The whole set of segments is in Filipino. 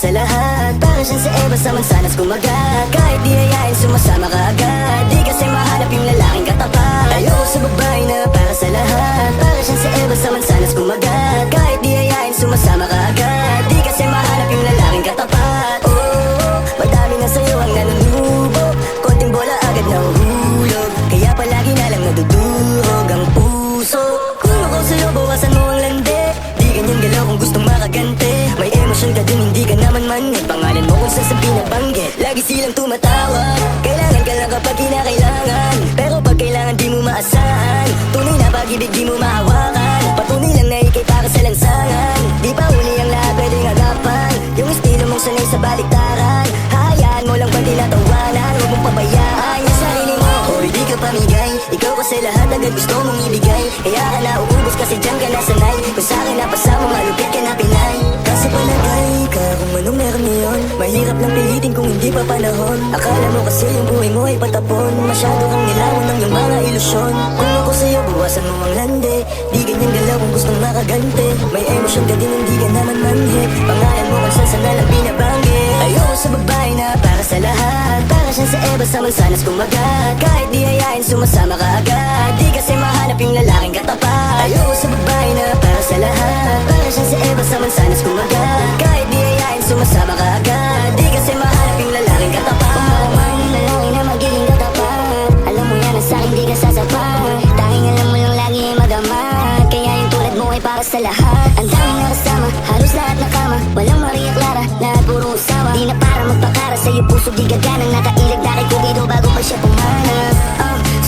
sa lahat. Para siyang si Eva sa mansanas kumagat. Kahit di ayain sumasama ka agad. Di kasi mahanap yung lalaking katapat. Ayoko sa babae na para sa lahat. Para siyang si Eva sa mansanas kumagat. Kahit di ayain sumasama ka agad. Di kasi mahanap yung lalaking katapat. Oh, madami na sa'yo ang nanunubog. Konting bola agad nahuhulog. Kaya palagi na lang nadudurog ang puso. Kung ako sa'yo bawasan mo ang landi. Di ganyan galaw kung gustong makaganti. May emosyon ka din hindi ka naman manhid. Pangalan mo kung saan sa pinabanggit. Lagi silang tumatawag. Kailangan ka lang kapag kinakailangan. Pero pag kailangan di mo maasahan. Tunay na pag-ibig di mo mahawakan. Patunay lang na ikay para sa lansangan. Di pa uli ang lahat pwedeng agapan. Yung estilo mong sanay sa baliktaran. Hayaan mo lang pag tinatawanan. Huwag mong pabayaan yung sarili mo. Hoy di ka pamigay. Ikaw kasi lahat agad gusto mong ibigay. Kaya ka na uubos kasi dyan ka nasanay. Kung sa'kin napasa mo malupit ka na pinay. Kasi palagay ka kung anong meron ngayon. Mahirap lang pilitin kung hindi pa panahon. Akala mo kasi yung buhay mo ay patapon. Masyado kang nilawan ng iyong mga ilusyon. Kung ako sa'yo buwasan mo ang lande. Di ganyan galaw kung gustong makagante. May emosyon ka din hindi ka naman manhid. Pangalan mo kung saan na lang binabanggit. Ayoko sa babae na para sa lahat. Para siyang si Eva sa mansanas kumagat. Kahit di ayain sumasama ka agad. Di kasi mahanap yung lalaking katapat. Ayoko sa babae na para sa lahat. Para siyang si Eva sa mansanas kumagat. Kahit di ayain sumasama ka agad. Di kasi mahanap yung lalaking katapat. Kung malaman yung lalaki na magiging katapat. Alam mo yan na sa'kin di ka sasapat. Tanging alam mo lang lagi ay magamat. Kaya yung tulad mo ay para sa lahat. Ang daming nakasama, halos lahat nakama. Walang Maria Clara, lahat puro usawa. Di na para magpakara sa'yo puso di gaganang. Nakailag na kay Cupido bago pa siya pumanap.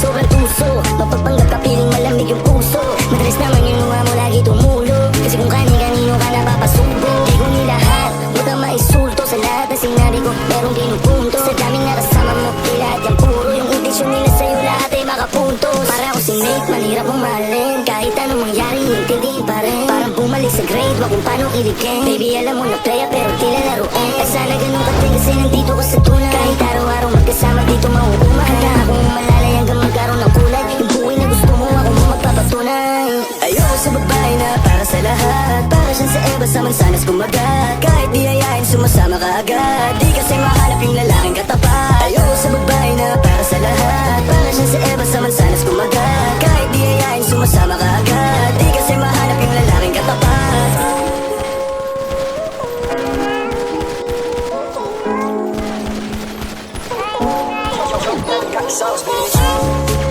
Sobrang tuso, mapagpanggap ka piling malamig yung puso. Madalas naman yung luha mo lagi tumulog. Kasi kung kani-kanino ka napapasubo. Di ko nilahat, huwag kang maisulto. Sa lahat na sinabi ko, merong pinupunto. Sa daming nakasama mo, di lahat yung puro. Yung intensyon nila sa'yo lahat ay makapuntos. Para ako si Nate, manirap mong mahalin. Kahit anong mangyari, intindihin pa rin. Parang bumalik sa grade, wag kung paano iligin. Baby alam mo na playa pero tila laruin. Ay sana ganun ka din kasi nandito ka sa tunay. Kahit araw-araw magkasama dito mauumay. Handa akong malalay hanggang magkaroon ng kulay. Yung buhay na gusto mo ako mo magpapatunay. Ayoko sa babae na para sa lahat. Para siyang si Eva sa mansanas kumagat. Kahit di ayain sumasama ka agad. Di kasi mahanap yung lalaking katapat. Ayoko sa babae na para sa lahat. Para siyang si Eva sa mansanas kumagat. Kahit di ayain sumasama ka agad. Di kasi mahanap yung lalaking katapat. Got the sauce, bitch.